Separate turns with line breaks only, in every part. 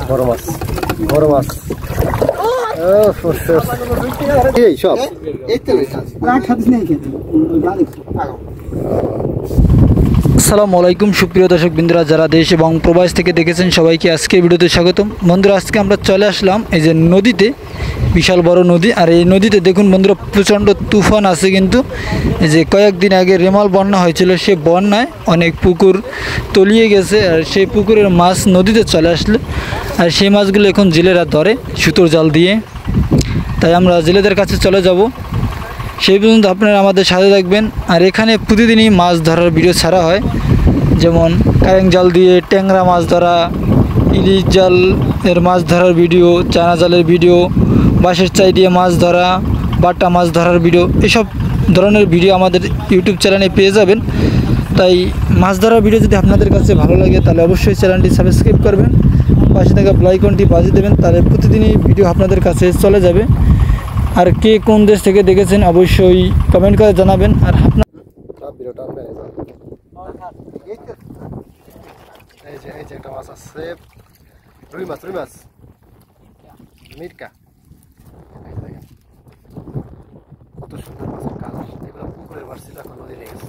বড় মাছ বড় মাছ এই সব
আসসালামু আলাইকুম সুপ্রিয় দর্শক বিন্দুরা যারা দেশ এবং প্রবাস থেকে দেখেছেন সবাইকে আজকে ভিডিওতে স্বাগতম। বন্ধুরা আজকে আমরা চলে আসলাম এই যে নদীতে, বিশাল বড় নদী। আর এই নদীতে দেখুন বন্ধুরা প্রচণ্ড তুফান আছে, কিন্তু এই যে কয়েকদিন আগে রেমাল বন্যা হয়েছিল, সে বন্যায় অনেক পুকুর তলিয়ে গেছে। আর সেই পুকুরের মাছ নদীতে চলে আসলে, আর সেই মাছগুলো এখন জেলেরা ধরে সুতোর জাল দিয়ে। তাই আমরা জেলেদের কাছে চলে যাব, সেই পর্যন্ত আপনারা আমাদের সাথে থাকবেন। আর এখানে প্রতিদিনই মাছ ধরার ভিডিও ছাড়া হয়, যেমন কারেং জাল দিয়ে ট্যাংরা মাছ ধরা, ইলিশ জাল এর মাছ ধরার ভিডিও, চানা জালের ভিডিও, বাঁশের চাই দিয়ে মাছ ধরা, বাটা মাছ ধরার ভিডিও, এসব ধরনের ভিডিও আমাদের ইউটিউব চ্যানেলে পেয়ে যাবেন। তাই মাছ ধরার ভিডিও যদি আপনাদের কাছে ভালো লাগে তাহলে অবশ্যই চ্যানেলটি সাবস্ক্রাইব করবেন, পাশে থাকা বেল আইকনটি বাজিয়ে দেবেন, তাহলে প্রতিদিনই ভিডিও আপনাদের কাছে চলে যাবে। আর কে কোন দেশ থেকে দেখেছেন অবশ্যই কমেন্ট করে জানাবেন। আর আপনার
একটা মাছ আছে, রুই মাছ মিটকা, কত সুন্দর মাছের কালার। এগুলো পুকুরের মাছ ছিল, এখন নদী লেগেছে।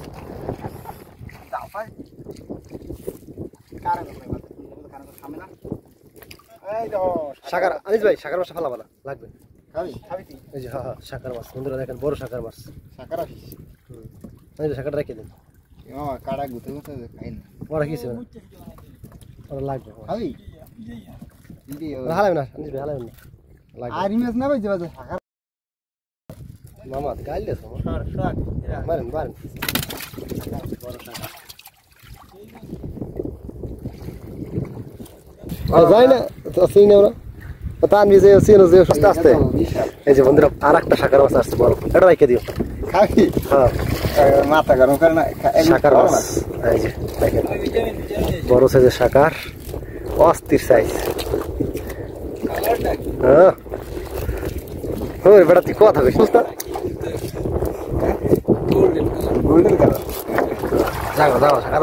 সাকার আনিস ভাই, সাকার মাছটা ভালো ভালো লাগবে। এই যে হ্যাঁ সাকার মাছ বন্ধুরা দেখেন, বড় সাকার মাছ। সাকারটা রেখে দিন, ওরা কি ওরা লাগবে হালাবেন না আনিস ভাই, হালাবেন না মামা গাইল দিয়েছ মারেন মারেন। যাই না চিনি না ওরা, তার নিজে চিনো যে আস্তে আস্তে। এই যে বন্ধুরা আর একটা সাকার মাছ আসছে বড়, এটা রেখে দিও।
মাথা গরম করে না
সাকার মাছ, এই যে দেখেন বড় সাইজের সাকার, অস্থির সাইজ। হ্যাঁ ওই বেটা তুই কথা কইছিস না, যাও যাও সাকার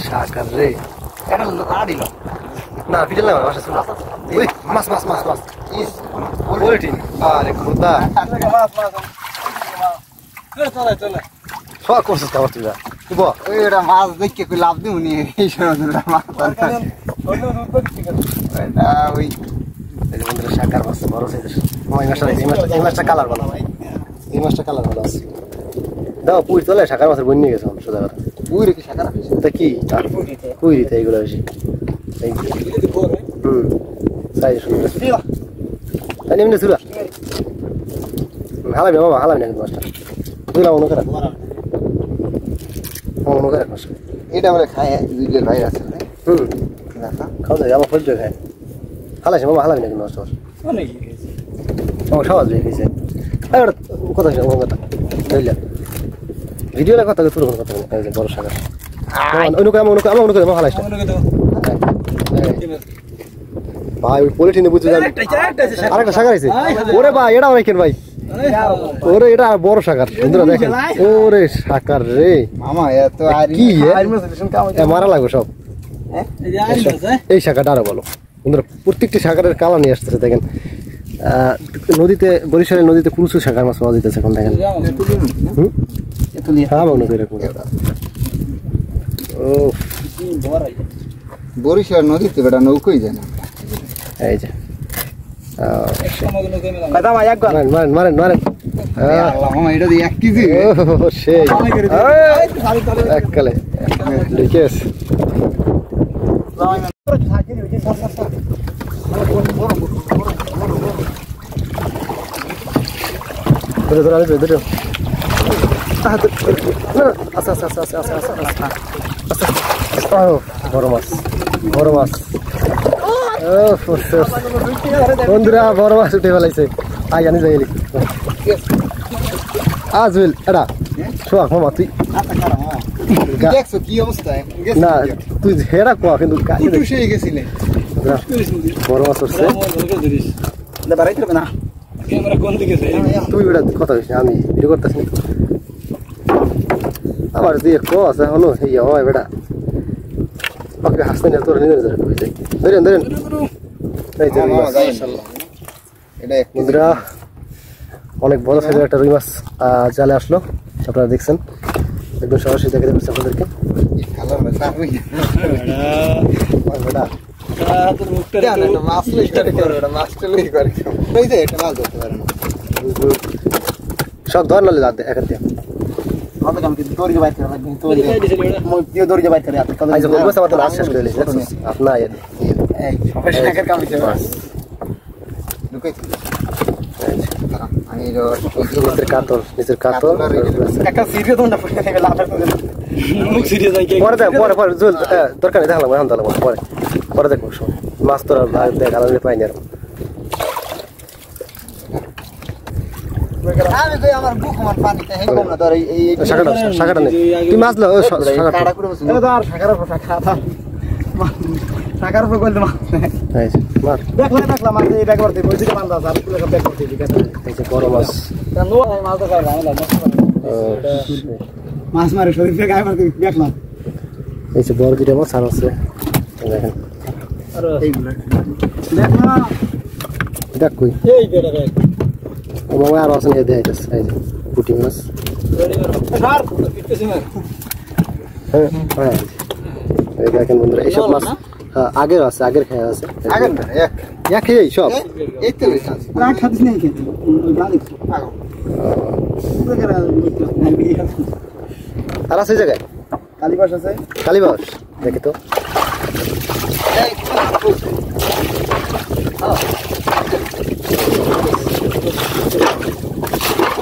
সাকার রে না ভিডিও না মাছ মাছ মাছ মাছ পোলট্রি। আরে খোদা সব করছিস খাবার তুই
ওইটা মাছ দেখে কই লাভ দিবনি এই সময় মাছ ওই
বন্ধুরা সাকার মাছ বড় সাইজের। এই মাছটা কালার ভালো, এই মাছটা কালার ভালো আছে। দাও পুরি তোলে সাকার মাছের বই নিয়ে গেছে সোজা কথা।
পুরি কি সাকার
তা কি পুরিতে এইগুলো বেশি সাইজ সুন্দর। তাই এমনি চুরা হালাবি বাবা, হালাবি না কিন্তু মাছটা দুইলা মনে করে মনে করে মাছ।
এটা বলে খায় দুইজন ভাই আছে।
খাওয়া যায় আমার ফলতে খায়, হালাইছে বাবা, হালাবি না কিন্তু মাছটা আমার সহজ হয়ে গেছে। কথা কথা বুঝলাম ভিডিওর কথা তুলে কথা বড় সাগর হালাইছে ভাই ওই পলিথিনে বুঝতে আরেকটা সাগর আছে। ওরে ভাই এটা অনেকের ভাই, ওরে এটা বড় সাগর বন্ধুরা দেখেন। ওরে সাগর রে
মামা এত
কি মারা লাগবে সব। এই শাখাটা আরো বলো বন্ধুরা, প্রত্যেকটি শাখারের কালা নিয়ে আসতেছে দেখেন। নদীতে বরিশালের নদীতে প্রচুর শাখার মাছ পাওয়া যেতেছে এখন দেখেন। হ্যাঁ মনে করি এরকম ও
বরিশাল নদীতে বেটা নৌকোই যায় না।
এই যে মারেন মারেন মারেন
এটা দিয়ে 1 কেজি
সেই এককালে ঠিক আছে। বড় মাছ বড় মাছ বন্ধুরা, বড় মাছ উঠে ফেলাইছে। আই জানি যাই আজুল এটা শোক মামা তুই
কি অবস্থা
না তুই হেরা কোয়া কিন্তু বড় মাছ উঠছে
ক্যামেরা কোন দিকে যায়
তুই বেটা কথা কইছিস আমি ভিডিও করতেছি আমার দিয়ে কো আছে হলো এই হয় বেটা ওকে হাসতে না তোর নিজের ধরে কই যাই ধরেন ধরেন এই যে মাশাআল্লাহ
এটা এক
বন্ধুরা অনেক বড় সাইজের একটা রুই মাছ জালে আসলো আপনারা দেখছেন একদম সরাসরি দেখে দিচ্ছি আপনাদেরকে
খেলা মেলা হই
বেটা
তোর মুখটা
না না মাছ লই করে ওটা মাছ লই করে এই যে এটা মাছ ধরতে পারে না
সব ধর নালে দাঁত একার দিয়ে
আমাদের কাম কি দড়ি বাইর করে লাগবে দড়ি মই দিয়ে দড়ি বাইর করে আপনি
আজ বলবো আমার তো লাস্ট শেষ করে দিয়েছি আপনা এই
এই প্রফেশনাল কাম হইছে লুকাই আমি
নিজের কাতর
একটা সিরিয়াস দন্ডা পড়ে গেল আপনার
মুখ সিরিয়াস আই
পরে দেখ পরে জল দরকার নেই দেখলাম এখন তাহলে পরে দেখবো মাছ তোর দেখ আলাদা পাইনি আর
আমি কই আমার বুক মান পানিতে হেলবো না ধর এই
শাখাটা নেই তুই মাছ লাও শাখা
কাটা করে বসে এটা আর শাখার উপর শাখা শাখার উপর কইলে মাছ
এই যে মার
দেখলাম মাছ এই ব্যাগ করতে বইতে বান্দা আর কুলে ব্যাগ করতে দিকে
এই যে বড় মাছ
নো মাছ তো খাই আমি মাছ মারে শরীর থেকে গায় মারতে দেখলাম
এই যে বড় দুটো মাছ আর আছে দেখেন
আর এইগুলা দেখলাম
দেখ কই
এই বেটা দেখ
ও মামা আর আছে এই দেখাইতেছে এই যে পুঁটি মাছ
স্যার কিটতেছি না
হ্যাঁ হ্যাঁ এই দেখেন বন্ধুরা এইসব মাছ হ্যাঁ আগের আছে আগের খেয়ে আছে
আগে না
এক খেয়েই সব
এই তো রাখ খাদিস নেই খেতে ওই গালি আগো
আর আছে এই জায়গায়
কালীবাস আছে
কালীবাস দেখি তো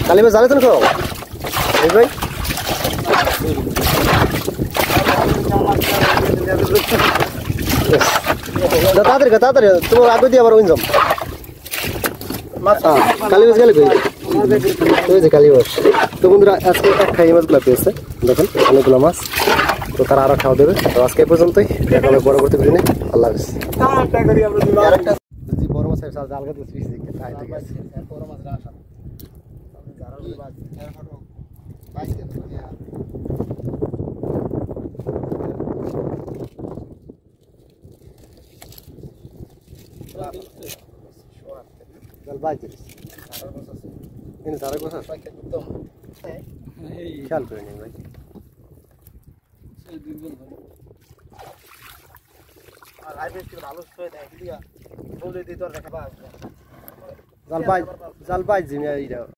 কালীবাস জানে তো না সব এই ভাই তাড়াতাড়ি তোমার আগে দিয়ে আবার উইনজাম কালীবাস গেলে কই ওই যে কালীবাস তো বন্ধুরা আজকে এক খাই মাছগুলো পেয়েছে দেখেন অনেকগুলো মাছ তো তারা আরো খাওয়া দেবে তো আজকে এই পর্যন্তই অনেক বড় করতে পারি আল্লাহ হাফেজ বড় মাছ জাল গাছ
বড় মাছ রাখা
জল বাজে এনে সারা কথা খেয়াল করে নিন ভাই
আর আইবে কি ভালো ছয় দেয় দিয়া বলে দিই তোর দেখা পাস
জাল বাজ জিমিয়া